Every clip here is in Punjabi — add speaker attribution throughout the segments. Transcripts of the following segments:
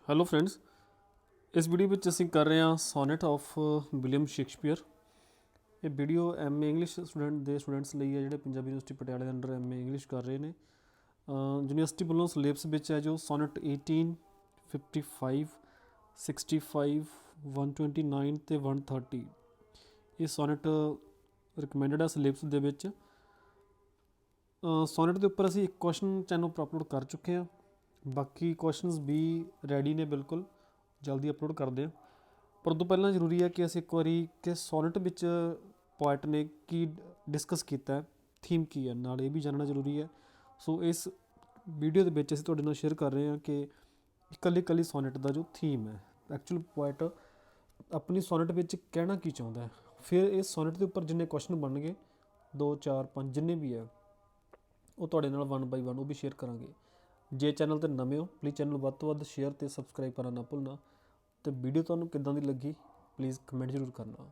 Speaker 1: ਹੈਲੋ ਫਰੈਂਡਸ, ਇਸ ਵੀਡੀਓ ਵਿੱਚ ਅਸੀਂ ਕਰ ਰਹੇ ਹਾਂ ਸੋਨੇਟ ਆਫ ਵਿਲੀਅਮ ਸ਼ੇਕਸਪੀਅਰ। ਇਹ ਵੀਡੀਓ ਐਮਏ ਇੰਗਲਿਸ਼ ਸਟੂਡੈਂਟਸ ਲਈ ਹੈ ਜਿਹੜੇ ਪੰਜਾਬੀ ਯੂਨੀਵਰਸਿਟੀ ਪਟਿਆਲੇ ਦੇ ਅੰਡਰ ਐਮਏ ਇੰਗਲਿਸ਼ ਕਰ ਰਹੇ ਨੇ। ਯੂਨੀਵਰਸਿਟੀ ਵੱਲੋਂ ਸਿਲੇਬਸ ਵਿੱਚ ਹੈ ਜੋ ਸੋਨੇਟ 18, 55, 65, 129 ਅਤੇ 130 ਇਹ ਸੋਨੇਟ ਰਿਕਮੈਂਡਡ ਹੈ ਸਿਲੇਬਸ ਦੇ ਵਿੱਚ। ਸੋਨੇਟ ਦੇ ਉੱਪਰ ਅਸੀਂ ਇੱਕ ਕੁਐਸਚਨ ਚੈਨਲ ਉੱਪਰ ਅਪਲੋਡ ਕਰ ਚੁੱਕੇ ਹਾਂ, ਬਾਕੀ ਕੁਐਸਚਨਸ ਵੀ ਰੈਡੀ ਨੇ, ਬਿਲਕੁਲ ਜਲਦੀ ਅਪਲੋਡ ਕਰਦੇ ਹਾਂ। ਪਰ ਉਦੋਂ ਪਹਿਲਾਂ ਜ਼ਰੂਰੀ ਹੈ ਕਿ ਅਸੀਂ ਇੱਕ ਵਾਰੀ ਕਿ ਸੋਨੇਟ ਵਿੱਚ ਪੋਇਟ ਨੇ ਕੀ ਡਿਸਕਸ ਕੀਤਾ, ਥੀਮ ਕੀ ਹੈ, ਨਾਲ ਇਹ ਵੀ ਜਾਣਨਾ ਜ਼ਰੂਰੀ ਹੈ। ਸੋ ਇਸ ਵੀਡੀਓ ਦੇ ਵਿੱਚ ਅਸੀਂ ਤੁਹਾਡੇ ਨਾਲ ਸ਼ੇਅਰ ਕਰ ਰਹੇ ਹਾਂ ਕਿ ਇਕੱਲੀ ਸੋਨੇਟ ਦਾ ਜੋ ਥੀਮ ਹੈ, ਐਕਚੁਅਲ ਪੋਇਟ ਆਪਣੀ ਸੋਨੇਟ ਵਿੱਚ ਕਹਿਣਾ ਕੀ ਚਾਹੁੰਦਾ ਹੈ। ਫਿਰ ਇਸ ਸੋਨੇਟ ਦੇ ਉੱਪਰ ਜਿੰਨੇ ਕੁਐਸਚਨ ਬਣਨਗੇ 2, 4, 5 ਜਿੰਨੇ ਵੀ ਹੈ ਉਹ ਤੁਹਾਡੇ ਨਾਲ 1 ਬਾਈ 1 ਉਹ ਵੀ ਸ਼ੇਅਰ ਕਰਾਂਗੇ। ਜੇ ਚੈਨਲ 'ਤੇ ਨਵੇਂ ਹੋ ਪਲੀਜ਼ ਚੈਨਲ ਵੱਧ ਤੋਂ ਵੱਧ ਸ਼ੇਅਰ ਅਤੇ ਸਬਸਕ੍ਰਾਈਬ ਕਰਨਾ ਨਾ ਭੁੱਲਣਾ। ਅਤੇ ਵੀਡੀਓ ਤੁਹਾਨੂੰ ਕਿੱਦਾਂ ਦੀ ਲੱਗੀ ਪਲੀਜ਼ ਕਮੈਂਟ ਜ਼ਰੂਰ ਕਰਨਾ।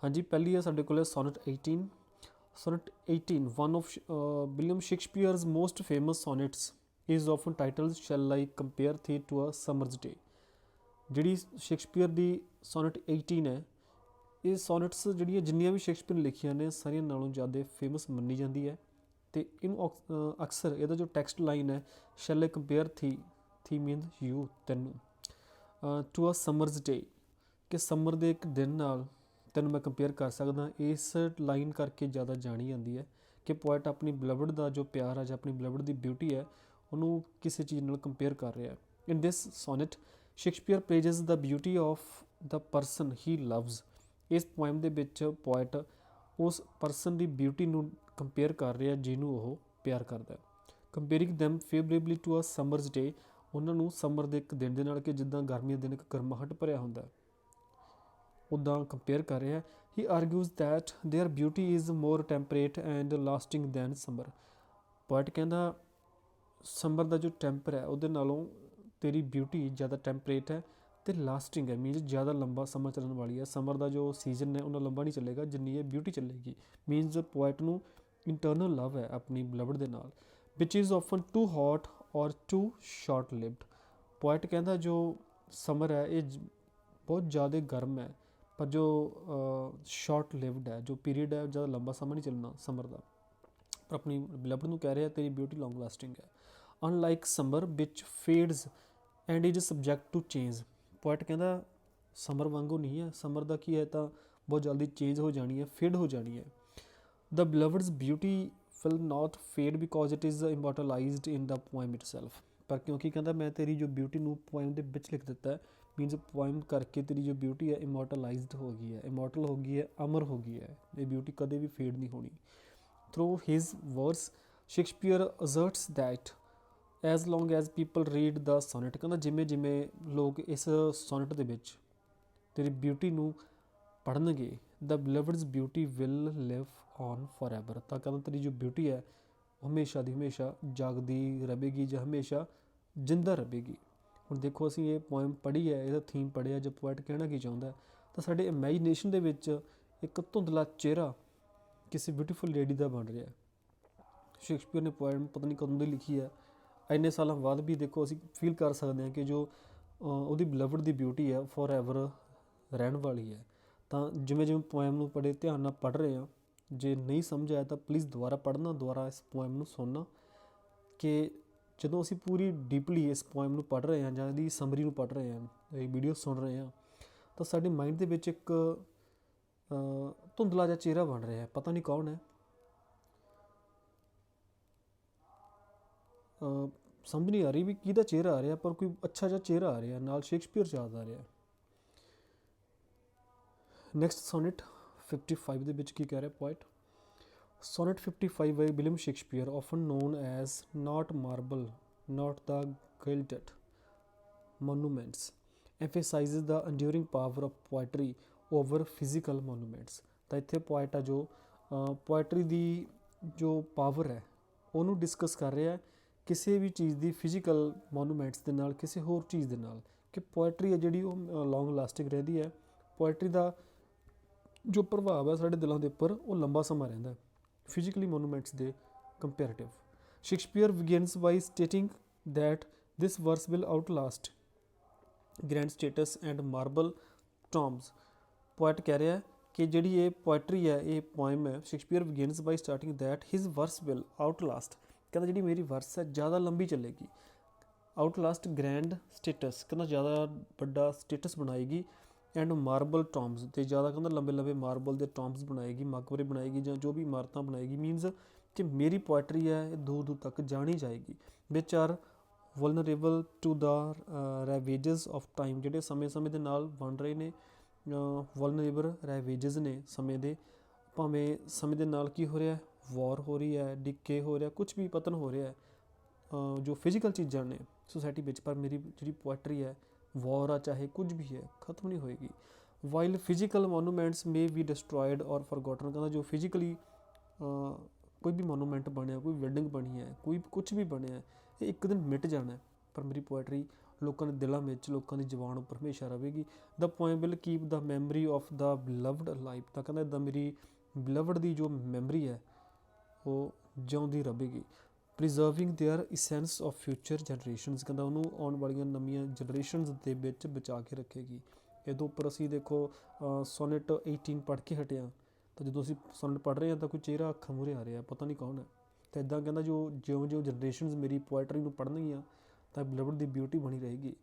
Speaker 1: ਹਾਂਜੀ, ਪਹਿਲੀ ਹੈ ਸਾਡੇ ਕੋਲ sonnet 18। Sonnet 18 one of William Shakespeare's most famous sonnets is often titled shall I compare thee to a summer's day. ਜਿਹੜੀ ਸ਼ੇਕਸਪੀਅਰ ਦੀ ਸੋਨੇਟ 18 ਹੈ, ਇਹ ਸੋਨੇਟਸ ਜਿਹੜੀਆਂ ਜਿੰਨੀਆਂ ਵੀ ਸ਼ੇਕਸਪੀਅਰ ਨੇ ਲਿਖੀਆਂ ਨੇ ਸਾਰੀਆਂ ਨਾਲੋਂ ਜ਼ਿਆਦਾ ਫੇਮਸ ਮੰਨੀ ਜਾਂਦੀ ਹੈ। ਅਤੇ ਇਹਨੂੰ ਅਕਸਰ ਇਹਦਾ ਜੋ ਟੈਕਸਟ ਲਾਈਨ ਹੈ, ਸ਼ੈਲ ਆਈ ਕੰਪੇਅਰ ਥੀ ਮੀਨਸ ਯੂ ਤੈਨੂੰ, ਟੂ ਅ ਸਮਰਜ਼ ਡੇ ਕਿ ਸਮਰ ਦੇ ਇੱਕ ਦਿਨ ਨਾਲ ਤੈਨੂੰ ਮੈਂ ਕੰਪੇਅਰ ਕਰ ਸਕਦਾ। ਇਸ ਲਾਈਨ ਕਰਕੇ ਜ਼ਿਆਦਾ ਜਾਣੀ ਜਾਂਦੀ ਹੈ ਕਿ ਪੋਇਟ ਆਪਣੀ ਬਿਲਵਡ ਦਾ ਜੋ ਪਿਆਰ ਹੈ ਜਾਂ ਆਪਣੀ ਬਿਲਵਡ ਦੀ ਬਿਊਟੀ ਹੈ ਉਹਨੂੰ ਕਿਸੇ ਚੀਜ਼ ਨਾਲ ਕੰਪੇਅਰ ਕਰ ਰਿਹਾ। In this sonnet Shakespeare praises the beauty of the person he loves. ਇਸ ਪੋਇਮ ਦੇ ਵਿੱਚ ਪੋਇਟ ਉਸ ਪਰਸਨ ਦੀ ਬਿਊਟੀ ਨੂੰ ਕੰਪੇਅਰ ਕਰ ਰਿਹਾ ਜਿਹਨੂੰ ਉਹ ਪਿਆਰ ਕਰਦਾ। ਕੰਪੇਅਰਿੰਗ ਦੈਮ ਫੇਵਰੇਬਲੀ ਟੂ ਅ ਸਮਰਜ਼ ਡੇ, ਉਹਨਾਂ ਨੂੰ ਸਮਰ ਦੇ ਇੱਕ ਦਿਨ ਦੇ ਨਾਲ ਕਿ ਜਿੱਦਾਂ ਗਰਮੀਆਂ ਦੇ ਦਿਨ ਇੱਕ ਗਰਮਾਹਟ ਭਰਿਆ ਹੁੰਦਾ ਉੱਦਾਂ ਕੰਪੇਅਰ ਕਰ ਰਿਹਾ। He argues that their beauty is more temperate and lasting than summer. Poet ਕਹਿੰਦਾ ਸਮਰ ਦਾ ਜੋ ਟੈਂਪਰ ਹੈ ਉਹਦੇ ਨਾਲੋਂ ਤੇਰੀ ਬਿਊਟੀ ਜ਼ਿਆਦਾ ਟੈਂਪਰੇਟ ਹੈ ਅਤੇ ਲਾਸਟਿੰਗ ਹੈ, ਮੀਨਸ ਜ਼ਿਆਦਾ ਲੰਬਾ ਸਮਾਂ ਚੱਲਣ ਵਾਲੀ ਹੈ। ਸਮਰ ਦਾ ਜੋ ਸੀਜ਼ਨ ਹੈ ਉਹਨਾਂ ਲੰਬਾ ਨਹੀਂ ਚੱਲੇਗਾ ਜਿੰਨੀ ਇਹ ਬਿਊਟੀ ਚੱਲੇਗੀ। ਮੀਨਸ ਪੋਇਟ ਨੂੰ ਇੰਟਰਨਲ ਲਵ ਹੈ ਆਪਣੀ ਬਿਲਵਡ ਦੇ ਨਾਲ, ਵਿਚ ਇਜ਼ ਆਫਨ ਟੂ ਹੌਟ ਔਰ ਟੂ ਸ਼ਾਰਟ ਲਿਵਡ। ਪੋਇਟ ਕਹਿੰਦਾ ਜੋ ਸਮਰ ਹੈ ਇਹ ਬਹੁਤ ਜ਼ਿਆਦਾ ਗਰਮ ਹੈ, ਪਰ ਜੋ ਸ਼ਾਰਟ ਲਿਵਡ ਹੈ, ਜੋ ਪੀਰੀਅਡ ਹੈ ਜ਼ਿਆਦਾ ਲੰਬਾ ਸਮਾਂ ਨਹੀਂ ਚੱਲਣਾ ਸਮਰ ਦਾ। ਪਰ ਆਪਣੀ ਬਿਲਵਡ ਨੂੰ ਕਹਿ ਰਿਹਾ ਤੇਰੀ ਬਿਊਟੀ ਲੌਂਗ ਲਾਸਟਿੰਗ ਹੈ। Unlike summer which fades and is subject to change. Poet ਕਹਿੰਦਾ ਸਮਰ ਵਾਂਗੂ ਨਹੀਂ ਹੈ, ਸਮਰ ਦਾ ਕੀ ਹੈ ਤਾਂ ਬਹੁਤ ਜਲਦੀ ਚੇਂਜ ਹੋ ਜਾਣੀ ਹੈ, ਫੇਡ ਹੋ ਜਾਣੀ ਹੈ। The beloved's beauty will not fade because it is immortalized in the poem itself। ਪਰ ਕਿਉਂਕਿ ਕਹਿੰਦਾ ਮੈਂ ਤੇਰੀ ਜੋ ਬਿਊਟੀ ਨੂੰ ਪੋਇਮ ਦੇ ਵਿੱਚ ਲਿਖ ਦਿੱਤਾ ਹੈ, ਮੀਨਸ ਪੋਇਮ ਕਰਕੇ ਤੇਰੀ ਜੋ ਬਿਊਟੀ ਹੈ ਇਮੋਰਟਲਾਈਜ਼ਡ ਹੋ ਗਈ ਹੈ, ਇਮੋਰਟਲ ਹੋ ਗਈ ਹੈ, ਅਮਰ ਹੋ ਗਈ ਹੈ। ਇਹ ਬਿਊਟੀ ਕਦੇ ਵੀ ਫੇਡ ਨਹੀਂ ਹੋਣੀ। Through his words Shakespeare asserts that as long as people read the sonnet, ਕਹਿੰਦਾ ਜਿਵੇਂ ਜਿਵੇਂ ਲੋਕ ਇਸ ਸੋਨੇਟ ਦੇ ਵਿੱਚ ਤੇਰੀ ਬਿਊਟੀ ਨੂੰ ਪੜ੍ਹਨਗੇ, the beloved's beauty will live on forever, ਤਾਂ ਕਹਿੰਦਾ ਤੇਰੀ ਜੋ ਬਿਊਟੀ ਹੈ ਉਹ ਹਮੇਸ਼ਾ ਦੀ ਹਮੇਸ਼ਾ ਜਾਗਦੀ ਰਹੇਗੀ ਜਾਂ ਹਮੇਸ਼ਾ ਜਿੰਦਾ ਰਹੇਗੀ। ਹੁਣ ਦੇਖੋ ਅਸੀਂ ਇਹ ਪੋਇਮ ਪੜ੍ਹੀ ਹੈ, ਇਹਦਾ ਥੀਮ ਪੜ੍ਹਿਆ, ਜੋ ਪੋਇਟ ਕਹਿਣਾ ਕੀ ਚਾਹੁੰਦਾ ਤਾਂ ਸਾਡੇ ਇਮੈਜੀਨੇਸ਼ਨ ਦੇ ਵਿੱਚ ਇੱਕ ਧੁੰਦਲਾ ਚਿਹਰਾ ਕਿਸੇ ਬਿਊਟੀਫੁਲ ਲੇਡੀ ਦਾ ਬਣ ਰਿਹਾ। ਸ਼ੇਕਸਪੀਅਰ ਨੇ ਪੋਇਮ ਪਤਾ ਨਹੀਂ ਕਦੋਂ ਦੀ ਲਿਖੀ ਹੈ, ਇੰਨੇ ਸਾਲਾਂ ਬਾਅਦ ਵੀ ਦੇਖੋ ਅਸੀਂ ਫੀਲ ਕਰ ਸਕਦੇ ਹਾਂ ਕਿ ਜੋ ਉਹਦੀ ਬਿਲਵਡ ਦੀ ਬਿਊਟੀ ਹੈ ਫੋਰ ਐਵਰ ਰਹਿਣ ਵਾਲੀ ਹੈ। ਤਾਂ ਜਿਵੇਂ ਜਿਵੇਂ ਪੋਇਮ ਨੂੰ ਬੜੇ ਧਿਆਨ ਨਾਲ ਪੜ੍ਹ ਰਹੇ ਹਾਂ, ਜੇ ਨਹੀਂ ਸਮਝ ਆਇਆ ਤਾਂ ਪਲੀਜ਼ ਦੁਬਾਰਾ ਪੜ੍ਹਨਾ, ਦੁਬਾਰਾ ਇਸ ਪੋਇਮ ਨੂੰ ਸੁਣਨਾ ਕਿ ਜਦੋਂ ਅਸੀਂ ਪੂਰੀ ਡੀਪਲੀ ਇਸ ਪੋਇਮ ਨੂੰ ਪੜ੍ਹ ਰਹੇ ਹਾਂ ਜਾਂ ਇਹਦੀ ਸਮਰੀ ਨੂੰ ਪੜ੍ਹ ਰਹੇ ਹਾਂ, ਇਹ ਵੀਡੀਓ ਸੁਣ ਰਹੇ ਹਾਂ, ਤਾਂ ਸਾਡੇ ਮਾਈਂਡ ਦੇ ਵਿੱਚ ਇੱਕ ਧੁੰਦਲਾ ਜਿਹਾ ਚਿਹਰਾ ਬਣ ਰਿਹਾ, ਪਤਾ ਨਹੀਂ ਕੌਣ ਹੈ, ਸਮਝ ਨਹੀਂ ਆ ਰਹੀ ਵੀ ਕਿਹਦਾ ਚਿਹਰਾ ਆ ਰਿਹਾ, ਪਰ ਕੋਈ ਅੱਛਾ ਜਿਹਾ ਚਿਹਰਾ ਆ ਰਿਹਾ, ਨਾਲ ਸ਼ੇਕਸਪੀਅਰ ਯਾਦ ਆ ਰਿਹਾ। ਨੈਕਸਟ ਸੋਨੇਟ 55 ਦੇ ਵਿੱਚ ਕੀ ਕਹਿ ਰਿਹਾ poet. Sonnet 55 by William Shakespeare often known as not marble not the gilded monuments emphasises the enduring power of poetry over physical monuments. ਤਾਂ ਇੱਥੇ ਪੋਇਟ ਆ ਜੋ ਪੋਇਟਰੀ ਦੀ ਜੋ ਪਾਵਰ ਹੈ ਉਹਨੂੰ ਡਿਸਕਸ ਕਰ ਰਿਹਾ ਕਿਸੇ ਵੀ ਚੀਜ਼ ਦੀ ਫਿਜ਼ੀਕਲ ਮੋਨੂਮੈਂਟਸ ਦੇ ਨਾਲ, ਕਿਸੇ ਹੋਰ ਚੀਜ਼ ਦੇ ਨਾਲ, ਕਿ ਪੋਇਟਰੀ ਹੈ ਜਿਹੜੀ ਉਹ ਲੌਂਗ ਲਾਸਟਿੰਗ ਰਹਿੰਦੀ ਹੈ। ਪੋਇਟਰੀ ਦਾ ਜੋ ਪ੍ਰਭਾਵ ਹੈ ਸਾਡੇ ਦਿਲਾਂ ਦੇ ਉੱਪਰ ਉਹ ਲੰਬਾ ਸਮਾਂ ਰਹਿੰਦਾ ਫਿਜ਼ੀਕਲੀ ਮੋਨੂਮੈਂਟਸ ਦੇ ਕੰਪੈਰੇਟਿਵ। Shakespeare begins by stating that this verse will outlast grand statues and marble tombs. Poet ਕਹਿ ਰਿਹਾ ਕਿ ਜਿਹੜੀ ਇਹ ਪੋਇਟਰੀ ਹੈ, ਇਹ ਪੋਇਮ ਹੈ, Shakespeare begins by starting that his verse will outlast, ਕਹਿੰਦਾ ਜਿਹੜੀ ਮੇਰੀ ਵਰਸ ਹੈ ਜ਼ਿਆਦਾ ਲੰਬੀ ਚੱਲੇਗੀ। ਆਊਟਲਾਸਟ ਗ੍ਰੈਂਡ ਸਟੇਟਸ, ਕਹਿੰਦਾ ਜ਼ਿਆਦਾ ਵੱਡਾ ਸਟੇਟਸ ਬਣਾਏਗੀ, ਐਂਡ ਮਾਰਬਲ ਟੋम्स, ਤੇ ਜ਼ਿਆਦਾ ਕਹਿੰਦਾ ਲੰਬੇ ਲੰਬੇ ਮਾਰਬਲ ਦੇ ਟੋम्स ਬਣਾਏਗੀ, ਮਕਬਰੇ ਬਣਾਏਗੀ ਜਾਂ ਜੋ ਵੀ ਇਮਾਰਤਾਂ ਬਣਾਏਗੀ। ਮੀਨਸ ਕਿ ਮੇਰੀ ਪੋਇਟਰੀ ਹੈ ਇਹ ਦੂਰ ਦੂਰ ਤੱਕ ਜਾਣੀ ਜਾਏਗੀ। Which are vulnerable to the ravages of time, ਜਿਹੜੇ ਸਮੇਂ ਦੇ ਨਾਲ ਬਣ ਰਹੇ ਨੇ, ਵਲਨਰੇਬਲ ਰੈਵੇਜਸ ਨੇ ਸਮੇਂ ਦੇ, ਭਾਵੇਂ ਸਮੇਂ ਦੇ ਨਾਲ ਕੀ ਹੋ ਰਿਹਾ, ਵਾਰ ਹੋ ਰਹੀ ਹੈ, ਡਿਕੇ ਹੋ ਰਿਹਾ, ਕੁਛ ਵੀ ਪਤਨ ਹੋ ਰਿਹਾ ਜੋ ਫਿਜ਼ੀਕਲ ਚੀਜ਼ਾਂ ਨੇ ਸੋਸਾਇਟੀ ਵਿੱਚ, ਪਰ ਮੇਰੀ ਜਿਹੜੀ ਪੋਇਟਰੀ ਹੈ, ਵਾਰ ਆ ਚਾਹੇ ਕੁਝ ਵੀ ਹੈ, ਖਤਮ ਨਹੀਂ ਹੋਏਗੀ। While physical monuments may be destroyed or forgotten, ਕਹਿੰਦਾ ਜੋ ਫਿਜ਼ੀਕਲੀ ਕੋਈ ਵੀ ਮੋਨੂਮੈਂਟ ਬਣਿਆ, ਕੋਈ ਬਿਲਡਿੰਗ ਬਣੀ ਹੈ, ਕੋਈ ਕੁਛ ਵੀ ਬਣਿਆ, ਇਹ ਇੱਕ ਦਿਨ ਮਿਟ ਜਾਣਾ, ਪਰ ਮੇਰੀ ਪੋਇਟਰੀ ਲੋਕਾਂ ਦੇ ਦਿਲਾਂ ਵਿੱਚ, ਲੋਕਾਂ ਦੀ ਜ਼ੁਬਾਨ ਉੱਪਰ ਹਮੇਸ਼ਾ ਰਹੇਗੀ। The poem will keep the memory of the beloved life, ਤਾਂ ਕਹਿੰਦਾ ਇੱਦਾਂ ਮੇਰੀ ਬਿਲਵਡ ਦੀ ਜੋ ਮੈਮਰੀ ਹੈ ਉਹ ਜਿਉਂਦੀ ਰਹੇਗੀ। ਪ੍ਰੀਜ਼ਰਵਿੰਗ ਦੇਅਰ ਇਸੈਂਸ ਆਫ ਫਿਊਚਰ ਜਨਰੇਸ਼ਨਸ, ਕਹਿੰਦਾ ਉਹਨੂੰ ਆਉਣ ਵਾਲੀਆਂ ਨਵੀਆਂ ਜਨਰੇਸ਼ਨਸ ਦੇ ਵਿੱਚ ਬਚਾ ਕੇ ਰੱਖੇਗੀ। ਇਹਦੇ ਉੱਪਰ ਅਸੀਂ ਦੇਖੋ ਸੋਨੇਟ 18 ਪੜ੍ਹ ਕੇ ਹਟੇ ਹਾਂ, ਤਾਂ ਜਦੋਂ ਅਸੀਂ ਸੋਨੇਟ ਪੜ੍ਹ ਰਹੇ ਹਾਂ ਤਾਂ ਕੋਈ ਚਿਹਰਾ ਅੱਖਾਂ ਮੂਹਰੇ ਆ ਰਿਹਾ, ਪਤਾ ਨਹੀਂ ਕੌਣ ਹੈ। ਤਾਂ ਇੱਦਾਂ ਕਹਿੰਦਾ ਜੋ ਜਿਉਂ ਜਨਰੇਸ਼ਨਸ ਮੇਰੀ ਪੋਇਟਰੀ ਨੂੰ ਪੜ੍ਹਨਗੀਆਂ ਤਾਂ ਬਿਲਵਡ ਦੀ ਬਿਊਟੀ ਬਣੀ ਰਹੇਗੀ।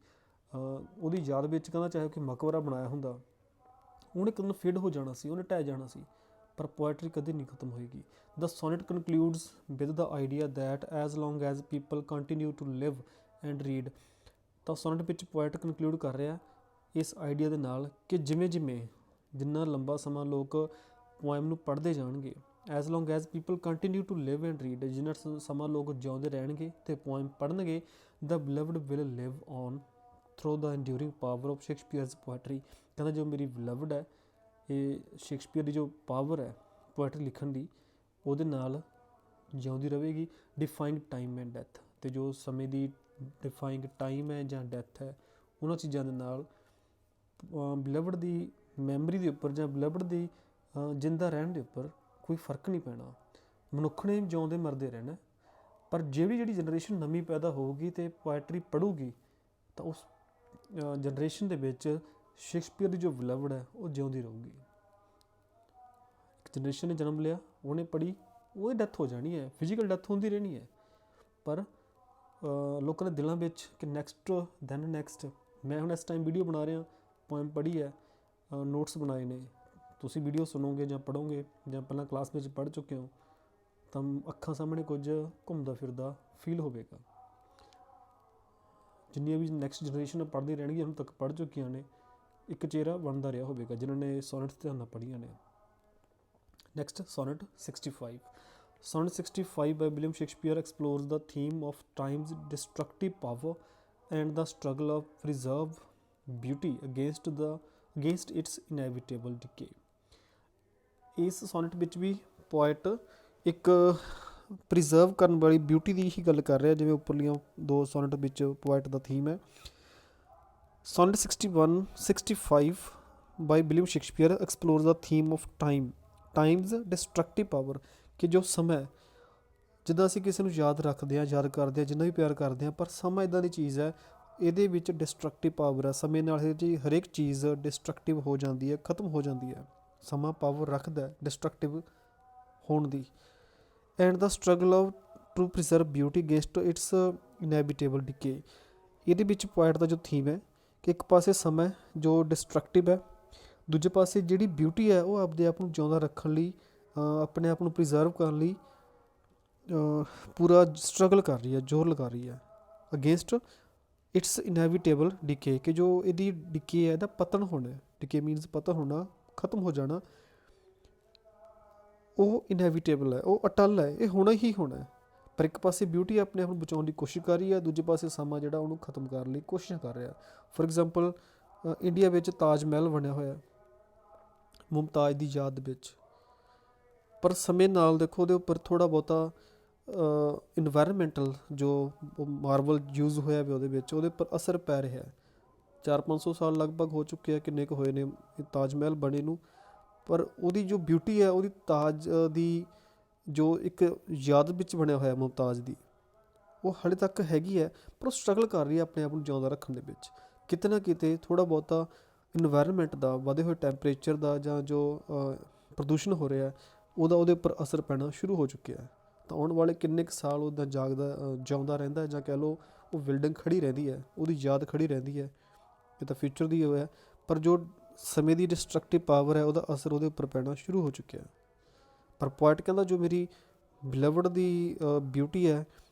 Speaker 1: ਉਹਦੀ ਯਾਦ ਵਿੱਚ ਕਹਿੰਦਾ ਚਾਹੇ ਕੋਈ ਮਕਬਰਾ ਬਣਾਇਆ ਹੁੰਦਾ, ਉਹਨੇ ਕਦੋਂ ਫੇਡ ਹੋ ਜਾਣਾ ਸੀ, ਉਹਨੇ ਢਹਿ ਜਾਣਾ ਸੀ, ਪਰ ਪੋਇਟਰੀ ਕਦੇ ਨਹੀਂ ਖਤਮ ਹੋਏਗੀ। The sonnet concludes with the idea that as long as people continue to live and read, ਤਾਂ ਸੋਨਟ ਵਿੱਚ ਪੋਇਟ ਕਨਕਲੂਡ ਕਰ ਰਿਹਾ ਇਸ ਆਈਡੀਆ ਦੇ ਨਾਲ ਕਿ ਜਿੰਨਾ ਲੰਬਾ ਸਮਾਂ ਲੋਕ ਪੋਇਮ ਨੂੰ ਪੜ੍ਹਦੇ ਜਾਣਗੇ, as long as people continue to live and read, ਜਿੰਨਾ ਸਮਾਂ ਲੋਕ ਜਿਉਂਦੇ ਰਹਿਣਗੇ ਤੇ poem ਪੜ੍ਹਨਗੇ, the beloved will live on through the enduring power of Shakespeare's poetry, ਕਹਿੰਦਾ ਜੋ ਮੇਰੀ beloved ਹੈ, ਇਹ ਸ਼ੇਕਸਪੀਅਰ ਦੀ ਜੋ ਪਾਵਰ ਹੈ ਪੋਇਟਰੀ ਲਿਖਣ ਦੀ, ਉਹਦੇ ਨਾਲ ਜਿਉਂਦੀ ਰਹੇਗੀ। ਡਿਫਾਈਨਡ ਟਾਈਮ ਐਂਡ ਡੈਥ, ਅਤੇ ਜੋ ਸਮੇਂ ਦੀ ਡਿਫਾਈਨਡ ਟਾਈਮ ਹੈ ਜਾਂ ਡੈਥ ਹੈ, ਉਹਨਾਂ ਚੀਜ਼ਾਂ ਦੇ ਨਾਲ ਬਿਲਵਡ ਦੀ ਮੈਮਰੀ ਦੇ ਉੱਪਰ ਜਾਂ ਬਿਲਵਡ ਦੀ ਜਿੰਦਾ ਰਹਿਣ ਦੇ ਉੱਪਰ ਕੋਈ ਫਰਕ ਨਹੀਂ ਪੈਣਾ। ਮਨੁੱਖ ਨੇ ਜਿਉਂਦੇ ਮਰਦੇ ਰਹਿਣਾ, ਪਰ ਜਿਹੜੀ ਜਨਰੇਸ਼ਨ ਨਵੀਂ ਪੈਦਾ ਹੋਊਗੀ ਅਤੇ ਪੋਇਟਰੀ ਪੜ੍ਹੂਗੀ ਤਾਂ ਉਸ ਜਨਰੇਸ਼ਨ ਦੇ ਵਿੱਚ ਸ਼ੇਕਸਪੀਅਰ ਦੀ ਜੋ ਬਿਲਵਡ ਹੈ ਉਹ ਜਿਉਂਦੀ ਰਹੂਗੀ। ਇੱਕ ਜਨਰੇਸ਼ਨ ਨੇ ਜਨਮ ਲਿਆ, ਉਹਨੇ ਪੜ੍ਹੀ, ਉਹਦੀ ਡੈਥ ਹੋ ਜਾਣੀ ਹੈ, ਫਿਜ਼ੀਕਲ ਡੈਥ ਹੁੰਦੀ ਰਹਿਣੀ ਹੈ, ਪਰ ਲੋਕਾਂ ਦੇ ਦਿਲਾਂ ਵਿੱਚ ਕਿ ਨੈਕਸਟ ਦੈਨ ਨੈਕਸਟ। ਮੈਂ ਹੁਣ ਇਸ ਟਾਈਮ ਵੀਡੀਓ ਬਣਾ ਰਿਹਾ, ਪੋਇਮ ਪੜ੍ਹੀ ਹੈ, ਨੋਟਸ ਬਣਾਏ ਨੇ, ਤੁਸੀਂ ਵੀਡੀਓ ਸੁਣੋਗੇ ਜਾਂ ਪੜ੍ਹੋਗੇ ਜਾਂ ਪਹਿਲਾਂ ਕਲਾਸ ਵਿੱਚ ਪੜ੍ਹ ਚੁੱਕੇ ਹੋ ਤਾਂ ਅੱਖਾਂ ਸਾਹਮਣੇ ਕੁਝ ਘੁੰਮਦਾ ਫਿਰਦਾ ਫੀਲ ਹੋਵੇਗਾ। ਜਿੰਨੀਆਂ ਵੀ ਨੈਕਸਟ ਜਨਰੇਸ਼ਨ ਪੜ੍ਹਦੀ ਰਹਿਣਗੀਆਂ, ਹੁਣ ਤੱਕ ਪੜ੍ਹ ਚੁੱਕੀਆਂ ਨੇ, ਇੱਕ ਚਿਹਰਾ ਬਣਦਾ ਰਿਹਾ ਹੋਵੇਗਾ ਜਿਨ੍ਹਾਂ ਨੇ ਸੋਨਟਸ ਧਿਆਨ ਨਾਲ ਪੜ੍ਹੀਆਂ ਨੇ। Next, Sonnet 65. Sonnet 65 by William Shakespeare explores the theme of time's destructive power and the struggle of preserve beauty against its inevitable decay. ਇਸ ਸੋਨਟ ਵਿੱਚ ਵੀ ਪੋਇਟ ਇੱਕ ਪ੍ਰੀਜ਼ਰਵ ਕਰਨ ਵਾਲੀ ਬਿਊਟੀ ਦੀ ਹੀ ਗੱਲ ਕਰ ਰਿਹਾ, ਜਿਵੇਂ ਉੱਪਰਲੀਆਂ ਦੋ ਸੋਨਟ ਵਿੱਚ ਪੋਇਟ ਦਾ ਥੀਮ ਹੈ। Sonnet 65 by William Shakespeare explores the theme of Times destructive power, ਕਿ ਜੋ ਸਮਾਂ, ਜਿੱਦਾਂ ਅਸੀਂ ਕਿਸੇ ਨੂੰ ਯਾਦ ਰੱਖਦੇ ਹਾਂ, ਯਾਦ ਕਰਦੇ ਹਾਂ, ਜਿੰਨਾ ਵੀ ਪਿਆਰ ਕਰਦੇ ਹਾਂ, ਪਰ ਸਮਾਂ ਇੱਦਾਂ ਦੀ ਚੀਜ਼ ਹੈ, ਇਹਦੇ ਵਿੱਚ ਡਿਸਟਰਕਟਿਵ ਪਾਵਰ ਹੈ। ਸਮੇਂ ਨਾਲ ਹਰੇਕ ਚੀਜ਼ ਡਿਸਟਰਕਟਿਵ ਹੋ ਜਾਂਦੀ ਹੈ, ਖਤਮ ਹੋ ਜਾਂਦੀ ਹੈ। ਸਮਾਂ ਪਾਵਰ ਰੱਖਦਾ ਡਿਸਟਰਕਟਿਵ ਹੋਣ ਦੀ। And the struggle of to preserve beauty against its inevitable decay, ਇਹਦੇ ਵਿੱਚ ਪੋਇਟ ਦਾ ਜੋ ਥੀਮ ਹੈ ਕਿ ਇੱਕ ਪਾਸੇ ਸਮਾਂ ਜੋ ਡਿਸਟਰਕਟਿਵ ਹੈ, ਦੂਜੇ ਪਾਸੇ ਜਿਹੜੀ ਬਿਊਟੀ ਹੈ ਉਹ ਆਪਦੇ ਆਪ ਨੂੰ ਜਿਉਂਦਾ ਰੱਖਣ ਲਈ, ਆਪਣੇ ਆਪ ਨੂੰ ਪ੍ਰੀਜ਼ਰਵ ਕਰਨ ਲਈ ਪੂਰਾ ਸਟਰਗਲ ਕਰ ਰਹੀ ਹੈ, ਜ਼ੋਰ ਲਗਾ ਰਹੀ ਹੈ ਅਗੇਂਸਟ ਇਟਸ ਇਨਐਵਿਟੇਬਲ ਡਿਕੇ, ਕਿ ਜੋ ਇਹਦੀ ਡਿਕੇ ਹੈ, ਇਹਦਾ ਪਤਨ ਹੋਣਾ। ਡਿਕੇ ਮੀਨਸ ਪਤਨ ਹੋਣਾ, ਖਤਮ ਹੋ ਜਾਣਾ, ਉਹ ਇਨਐਵਿਟੇਬਲ ਹੈ, ਉਹ ਅਟੱਲ ਹੈ, ਇਹ ਹੋਣਾ ਹੀ ਹੋਣਾ। ਪਰ ਇੱਕ ਪਾਸੇ ਬਿਊਟੀ ਆਪਣੇ ਆਪ ਨੂੰ ਬਚਾਉਣ ਦੀ ਕੋਸ਼ਿਸ਼ ਕਰ ਰਹੀ ਹੈ, ਦੂਜੇ ਪਾਸੇ ਸਮਾਂ ਜਿਹੜਾ ਉਹਨੂੰ ਖਤਮ ਕਰਨ ਲਈ ਕੋਸ਼ਿਸ਼ ਕਰ ਰਿਹਾ। ਫੋਰ ਐਗਜ਼ਾਮਪਲ ਇੰਡੀਆ ਵਿੱਚ ਤਾਜ ਮਹਿਲ ਬਣਿਆ ਹੋਇਆ ਮੁਮਤਾਜ਼ ਦੀ ਯਾਦ ਵਿੱਚ, ਪਰ ਸਮੇਂ ਨਾਲ ਦੇਖੋ ਉਹਦੇ ਉੱਪਰ ਥੋੜ੍ਹਾ ਬਹੁਤਾ ਇਨਵਾਇਰਮੈਂਟਲ ਜੋ ਮਾਰਬਲ ਯੂਜ਼ ਹੋਇਆ ਵੀ ਉਹਦੇ ਵਿੱਚ, ਉਹਦੇ ਉੱਪਰ ਅਸਰ ਪੈ ਰਿਹਾ। 400-500 ਸਾਲ ਲਗਭਗ ਹੋ ਚੁੱਕੇ ਆ, ਕਿੰਨੇ ਕੁ ਹੋਏ ਨੇ ਤਾਜ ਮਹਿਲ ਬਣੇ ਨੂੰ, ਪਰ ਉਹਦੀ ਜੋ ਬਿਊਟੀ ਹੈ, ਉਹਦੀ ਤਾਜ ਦੀ ਜੋ ਇੱਕ ਯਾਦ ਵਿੱਚ ਬਣਿਆ ਹੋਇਆ ਮੁਮਤਾਜ਼ ਦੀ, ਉਹ ਹਾਲੇ ਤੱਕ ਹੈਗੀ ਹੈ, ਪਰ ਉਹ ਸਟਰਗਲ ਕਰ ਰਹੀ ਹੈ ਆਪਣੇ ਆਪ ਨੂੰ ਜਿਉਂਦਾ ਰੱਖਣ ਦੇ ਵਿੱਚ। ਕਿਤੇ ਨਾ ਕਿਤੇ ਥੋੜ੍ਹਾ ਬਹੁਤਾ ਇਨਵਾਇਰਨਮੈਂਟ ਦਾ, ਵਧੇ ਹੋਏ ਟੈਂਪਰੇਚਰ ਦਾ, ਜਾਂ ਜੋ ਪ੍ਰਦੂਸ਼ਣ ਹੋ ਰਿਹਾ ਉਹਦੇ ਉੱਪਰ ਅਸਰ ਪੈਣਾ ਸ਼ੁਰੂ ਹੋ ਚੁੱਕਿਆ ਹੈ। ਤਾਂ ਆਉਣ ਵਾਲੇ ਕਿੰਨੇ ਕੁ ਸਾਲ ਉੱਦਾਂ ਜਿਉਂਦਾ ਰਹਿੰਦਾ, ਜਾਂ ਕਹਿ ਲਓ ਉਹ ਬਿਲਡਿੰਗ ਖੜੀ ਰਹਿੰਦੀ ਹੈ, ਉਹਦੀ ਯਾਦ ਖੜੀ ਰਹਿੰਦੀ ਹੈ, ਇਹ ਤਾਂ ਫਿਊਚਰ ਦੀ ਹੋਇਆ। ਪਰ ਜੋ ਸਮੇਂ ਦੀ ਡਿਸਟਰਕਟਿਵ ਪਾਵਰ ਹੈ, ਉਹਦਾ ਅਸਰ ਉਹਦੇ ਉੱਪਰ ਪੈਣਾ ਸ਼ੁਰੂ ਹੋ ਚੁੱਕਿਆ। ਪਰ ਪੋਇਟ ਕਹਿੰਦਾ ਜੋ ਮੇਰੀ ਬਿਲਵਡ ਦੀ ਬਿਊਟੀ ਹੈ,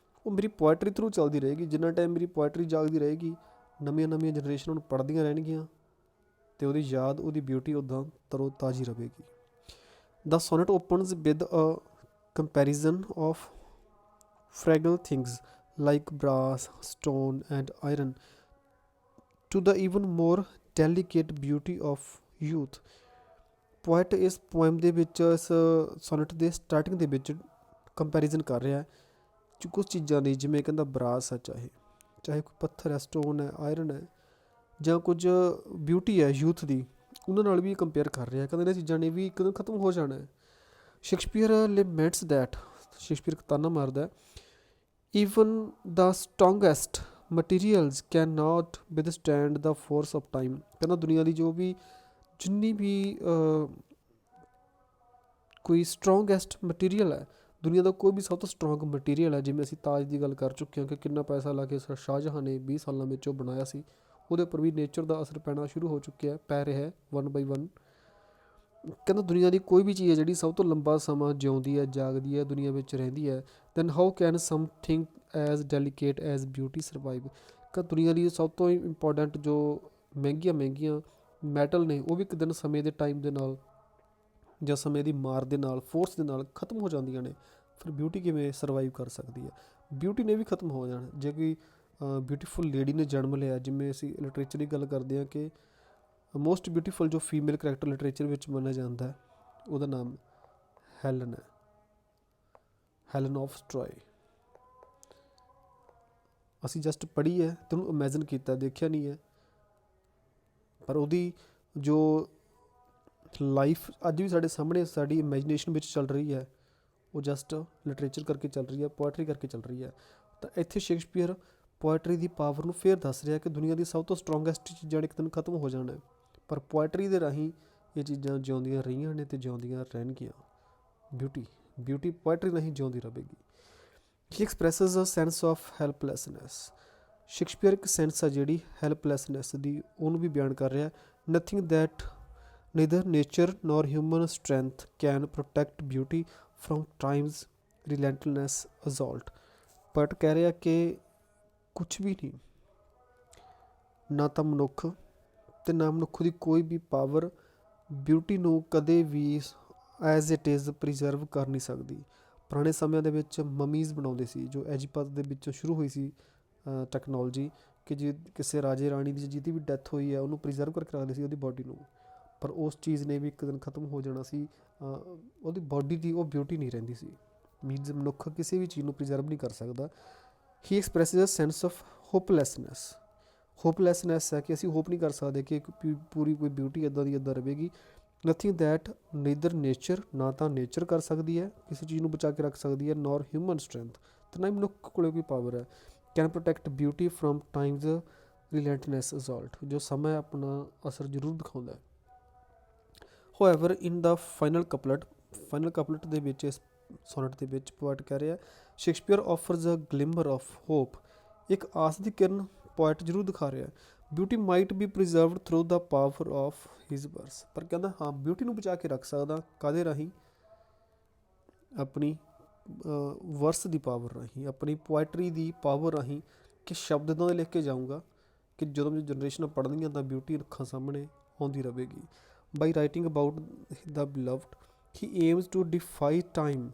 Speaker 1: ਉਹ ਮੇਰੀ ਪੋਇਟਰੀ ਥਰੂ ਚੱਲਦੀ ਰਹੇਗੀ। ਜਿੰਨਾ ਟਾਈਮ ਮੇਰੀ ਪੋਇਟਰੀ ਜਾਗਦੀ ਰਹੇਗੀ, ਨਵੀਆਂ ਨਵੀਆਂ ਜਨਰੇਸ਼ਨਾਂ ਨੂੰ ਪੜ੍ਹਦੀਆਂ ਰਹਿਣਗੀਆਂ, ਅਤੇ ਉਹਦੀ ਯਾਦ, ਉਹਦੀ ਬਿਊਟੀ ਉੱਦਾਂ ਤਰੋ ਤਾਜ਼ੀ ਰਹੇਗੀ। The sonnet opens with a comparison of fragile things like brass, stone, and iron to the even more delicate beauty of youth. Poet ਇਸ ਪੋਇਮ ਦੇ ਵਿੱਚ, ਇਸ ਸੋਨਟ ਦੇ ਸਟਾਰਟਿੰਗ ਦੇ ਵਿੱਚ ਕੰਪੈਰੀਜ਼ਨ ਕਰ ਰਿਹਾ ਕੁਝ ਚੀਜ਼ਾਂ ਦੀ, ਜਿਵੇਂ ਕਹਿੰਦਾ ਬਰਾਸ ਹੈ, ਚਾਹੇ ਕੋਈ ਪੱਥਰ ਹੈ, ਸਟੋਨ ਹੈ, ਆਇਰਨ ਹੈ, ਜਾਂ ਕੁਝ ਬਿਊਟੀ ਹੈ ਯੂਥ ਦੀ, ਉਹਨਾਂ ਨਾਲ ਵੀ ਕੰਪੇਅਰ ਕਰ ਰਿਹਾ। ਕਹਿੰਦੇ ਇਹਨਾਂ ਚੀਜ਼ਾਂ ਨੇ ਵੀ ਇੱਕ ਦਿਨ ਖਤਮ ਹੋ ਜਾਣਾ ਹੈ। ਸ਼ੇਕਸਪੀਅਰ ਲਿਮੈਂਟਸ ਦੈਟ, ਸ਼ੇਕਸਪੀਅਰ ਤਾਨਾ ਮਾਰਦਾ, even the strongest materials can not withstand the force of time. ਕਹਿੰਦਾ ਦੁਨੀਆ ਦੀ ਜਿੰਨੀ ਵੀ ਕੋਈ ਸਟਰੋਂਗੈਸਟ ਮਟੀਰੀਅਲ ਹੈ, ਦੁਨੀਆ ਦਾ ਕੋਈ ਵੀ ਸਭ ਤੋਂ ਸਟਰੋਂਗ ਮਟੀਰੀਅਲ ਹੈ, ਜਿਵੇਂ ਅਸੀਂ ਤਾਜ ਦੀ ਗੱਲ ਕਰ ਚੁੱਕੇ ਹਾਂ ਕਿ ਕਿੰਨਾ ਪੈਸਾ ਲਾ ਕੇ ਸ਼ਾਹਜਹਾਂ ਨੇ 20 ਸਾਲਾਂ ਵਿੱਚ ਉਹ ਬਣਾਇਆ ਸੀ, ਉਹਦੇ ਉੱਪਰ ਵੀ ਨੇਚਰ ਦਾ ਅਸਰ ਪੈਣਾ ਸ਼ੁਰੂ ਹੋ ਚੁੱਕਿਆ, ਪੈ ਰਿਹਾ 1 by 1। ਕਹਿੰਦਾ ਦੁਨੀਆ ਦੀ ਕੋਈ ਵੀ ਚੀਜ਼ ਹੈ ਜਿਹੜੀ ਸਭ ਤੋਂ ਲੰਬਾ ਸਮਾਂ ਜਿਉਂਦੀ ਹੈ, ਜਾਗਦੀ ਹੈ, ਦੁਨੀਆ ਵਿੱਚ ਰਹਿੰਦੀ ਹੈ, then how can something as delicate as beauty survive. ਕਿ ਦੁਨੀਆ ਦੀ ਸਭ ਤੋਂ ਇੰਪੋਰਟੈਂਟ ਜੋ ਮਹਿੰਗੀਆਂ ਮੈਟਲ ਨੇ, ਉਹ ਵੀ ਇੱਕ ਦਿਨ ਸਮੇਂ ਦੇ ਟਾਈਮ ਦੇ ਨਾਲ, ਜਾਂ ਸਮੇਂ ਦੀ ਮਾਰ ਦੇ ਨਾਲ, ਫੋਰਸ ਦੇ ਨਾਲ ਖਤਮ ਹੋ ਜਾਂਦੀਆਂ ਨੇ। ਫਿਰ ਬਿਊਟੀ ਕਿਵੇਂ ਸਰਵਾਈਵ ਕਰ ਸਕਦੀ ਹੈ? ਬਿਊਟੀ ਨੇ ਵੀ ਖਤਮ ਹੋ ਜਾਣਾ। ਜੇ ਕੋਈ ਬਿਊਟੀਫੁਲ ਲੇਡੀ ਨੇ ਜਨਮ ਲਿਆ, ਜਿਵੇਂ ਅਸੀਂ ਲਿਟਰੇਚਰ ਦੀ ਗੱਲ ਕਰਦੇ ਹਾਂ ਕਿ ਮੋਸਟ ਬਿਊਟੀਫੁਲ ਜੋ ਫੀਮੇਲ ਕਰੈਕਟਰ ਲਿਟਰੇਚਰ ਵਿੱਚ ਮੰਨਿਆ ਜਾਂਦਾ, ਉਹਦਾ ਨਾਮ ਹੈਲਨ ਹੈ, ਹੈਲਨ ਆਫ ਟਰੋਏ। ਅਸੀਂ ਜਸਟ ਪੜ੍ਹੀ ਹੈ ਅਤੇ ਉਹਨੂੰ ਇਮੈਜਨ ਕੀਤਾ, ਦੇਖਿਆ ਨਹੀਂ ਹੈ, ਪਰ ਉਹਦੀ ਜੋ ਲਾਈਫ ਅੱਜ ਵੀ ਸਾਡੇ ਸਾਹਮਣੇ ਸਾਡੀ ਇਮੈਜੀਨੇਸ਼ਨ ਵਿੱਚ ਚੱਲ ਰਹੀ ਹੈ, ਉਹ ਜਸਟ ਲਿਟਰੇਚਰ ਕਰਕੇ ਚੱਲ ਰਹੀ ਹੈ, ਪੋਇਟਰੀ ਕਰਕੇ ਚੱਲ ਰਹੀ ਹੈ। ਤਾਂ ਇੱਥੇ ਸ਼ੇਕਸਪੀਅਰ ਪੋਇਟਰੀ ਦੀ ਪਾਵਰ ਨੂੰ ਫੇਰ ਦੱਸ ਰਿਹਾ ਕਿ ਦੁਨੀਆ ਦੀ ਸਭ ਤੋਂ ਸਟਰੋਂਗੈਸਟ ਚੀਜ਼ਾਂ ਇੱਕ ਦਿਨ ਖਤਮ ਹੋ ਜਾਣਾ, ਪਰ ਪੋਇਟਰੀ ਦੇ ਰਾਹੀਂ ਇਹ ਚੀਜ਼ਾਂ ਜਿਉਂਦੀਆਂ ਰਹੀਆਂ ਨੇ ਅਤੇ ਜਿਉਂਦੀਆਂ ਰਹਿਣਗੀਆਂ। ਬਿਊਟੀ ਪੋਇਟਰੀ ਰਾਹੀਂ ਜਿਉਂਦੀ ਰਹੇਗੀ। ਹੀ ਐਕਸਪ੍ਰੈਸਿਸ ਅ ਸੈਂਸ ਆਫ ਹੈਲਪਲੈਸਨੈਸ। ਸ਼ੇਕਸਪੀਅਰ ਇੱਕ ਸੈਂਸ ਆ ਜਿਹੜੀ ਹੈਲਪਲੈਸਨੈਸ ਦੀ, ਉਹਨੂੰ ਵੀ ਬਿਆਨ ਕਰ ਰਿਹਾ। Nothing that neither nature nor human strength can protect beauty from time's relentless assault। But ਕਹਿ ਰਿਹਾ ਕਿ ਕੁਛ ਵੀ ਨਹੀਂ, ਨਾ ਤਾਂ ਮਨੁੱਖ ਅਤੇ ਨਾ ਮਨੁੱਖ ਦੀ ਕੋਈ ਵੀ ਪਾਵਰ ਬਿਊਟੀ ਨੂੰ ਕਦੇ ਵੀ ਐਜ਼ ਇਟ ਇਜ਼ ਪ੍ਰੀਜ਼ਰਵ ਕਰ ਨਹੀਂ ਸਕਦੀ। ਪੁਰਾਣੇ ਸਮਿਆਂ ਦੇ ਵਿੱਚ ਮਮੀਜ਼ ਬਣਾਉਂਦੇ ਸੀ, ਜੋ ਐਜੀਪਤ ਦੇ ਵਿੱਚੋਂ ਸ਼ੁਰੂ ਹੋਈ ਸੀ ਟੈਕਨੋਲੋਜੀ, ਕਿ ਜੇ ਕਿਸੇ ਰਾਜੇ ਰਾਣੀ ਦੀ ਜਿਹਦੀ ਵੀ ਡੈਥ ਹੋਈ ਹੈ, ਉਹਨੂੰ ਪ੍ਰੀਜ਼ਰਵ ਕਰਕੇ ਰੱਖਦੇ ਸੀ ਉਹਦੀ ਬੋਡੀ ਨੂੰ, ਪਰ ਉਸ ਚੀਜ਼ ਨੇ ਵੀ ਇੱਕ ਦਿਨ ਖਤਮ ਹੋ ਜਾਣਾ ਸੀ। ਉਹਦੀ ਬੋਡੀ ਦੀ ਉਹ ਬਿਊਟੀ ਨਹੀਂ ਰਹਿੰਦੀ ਸੀ। ਮੀਨਜ਼ ਮਨੁੱਖ ਕਿਸੇ ਵੀ ਚੀਜ਼ ਨੂੰ ਪ੍ਰੀਜ਼ਰਵ ਨਹੀਂ ਕਰ ਸਕਦਾ। ਹੀ ਐਕਸਪ੍ਰੈਸਿਸ ਅ ਸੈਂਸ ਆਫ ਹੋਪਲੈਸਨੈਸ ਹੈ ਕਿ ਅਸੀਂ ਹੋਪ ਨਹੀਂ ਕਰ ਸਕਦੇ ਕਿ ਪੂਰੀ ਕੋਈ ਬਿਊਟੀ ਇੱਦਾਂ ਦੀ ਇੱਦਾਂ ਰਹੇਗੀ। ਨਥਿੰਗ ਦੈਟ ਨੀਦਰ ਨੇਚਰ, ਨਾ ਤਾਂ ਨੇਚਰ ਕਰ ਸਕਦੀ ਹੈ, ਕਿਸੇ ਚੀਜ਼ ਨੂੰ ਬਚਾ ਕੇ ਰੱਖ ਸਕਦੀ ਹੈ, ਨੋਰ ਹਿਊਮਨ ਸਟਰੈਂਥ, ਅਤੇ ਨਾ ਹੀ ਮਨੁੱਖ ਕੋਲ ਕੋਈ ਪਾਵਰ ਹੈ, can protect beauty from time's relentless assault, ਜੋ ਸਮਾਂ ਆਪਣਾ ਅਸਰ ਜ਼ਰੂਰ ਦਿਖਾਉਂਦਾ ਹੈ। ਹੋਐਵਰ ਇਨ ਦਾ ਫਾਈਨਲ ਕਪਲਟ ਦੇ ਵਿੱਚ, ਇਸ ਸੋਨਟ ਦੇ ਵਿੱਚ ਪੋਇਟ ਕਹਿ ਰਿਹਾ, Shakespeare offers a glimmer of hope. ਇੱਕ ਆਸ ਦੀ ਕਿਰਨ ਪੋਇਟ ਜ਼ਰੂਰ ਦਿਖਾ ਰਿਹਾ। Beauty might be preserved through the power of his verse. ਪਰ ਕਹਿੰਦਾ ਹਾਂ, ਬਿਊਟੀ ਨੂੰ ਬਚਾ ਕੇ ਰੱਖ ਸਕਦਾ, ਕਾਹਦੇ ਰਾਹੀਂ? ਆਪਣੀ ਵਰਸ ਦੀ ਪਾਵਰ ਰਾਹੀਂ, ਆਪਣੀ ਪੋਇਟਰੀ ਦੀ ਪਾਵਰ ਰਾਹੀਂ, ਕਿ ਸ਼ਬਦ ਇੱਦਾਂ ਦੇ ਲਿਖ ਕੇ ਜਾਊਂਗਾ ਕਿ ਜਦੋਂ ਮੇਰੀ ਜਨਰੇਸ਼ਨਾਂ ਪੜ੍ਹਨੀਆਂ ਤਾਂ ਬਿਊਟੀ ਅੱਖਾਂ ਸਾਹਮਣੇ ਆਉਂਦੀ ਰਹੇਗੀ। By writing about the beloved he aims to defy time.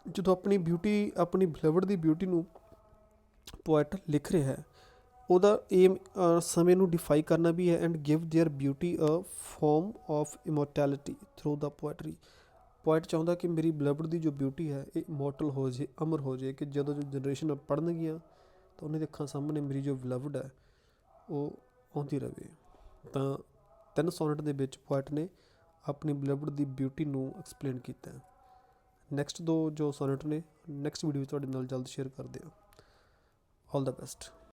Speaker 1: ਜਦੋਂ ਆਪਣੀ ਬਿਲਵਡ ਦੀ ਬਿਊਟੀ ਨੂੰ ਪੋਇਟ ਲਿਖ ਰਿਹਾ ਹੈ, ਉਹਦਾ ਏਮ ਸਮੇਂ ਨੂੰ ਡਿਫਾਈ ਕਰਨਾ ਵੀ ਹੈ, and give their beauty a form of immortality through the poetry. Poet ਚਾਹੁੰਦਾ ਕਿ ਮੇਰੀ ਬਿਲਵਡ ਦੀ ਜੋ ਬਿਊਟੀ ਹੈ ਇਹ ਇਮੋਰਟਲ ਹੋ ਜਾਏ, ਅਮਰ ਹੋ ਜਾਏ, ਕਿ ਜਦੋਂ ਜੋ ਜਨਰੇਸ਼ਨ ਪੜ੍ਹਨਗੀਆਂ ਤਾਂ ਉਹਨਾਂ ਦੀ ਅੱਖਾਂ ਸਾਹਮਣੇ ਮੇਰੀ ਜੋ ਬਿਲਵਡ ਹੈ ਉਹ ਆਉਂਦੀ ਰਹੇ। ਤਾਂ 3 ਸੋਨਟ ਦੇ ਵਿੱਚ ਪੋਇਟ ਨੇ ਆਪਣੀ ਬਿਲਵਡ ਦੀ ਬਿਊਟੀ ਨੂੰ ਐਕਸਪਲੇਨ ਕੀਤਾ। ਨੈਕਸਟ 2 ਜੋ ਸੋਨਟ ਨੇ, ਨੈਕਸਟ ਵੀਡੀਓ ਤੁਹਾਡੇ ਨਾਲ ਜਲਦ ਸ਼ੇਅਰ ਕਰਦੇ ਹਾਂ। ਆਲ ਦਾ ਬੈਸਟ।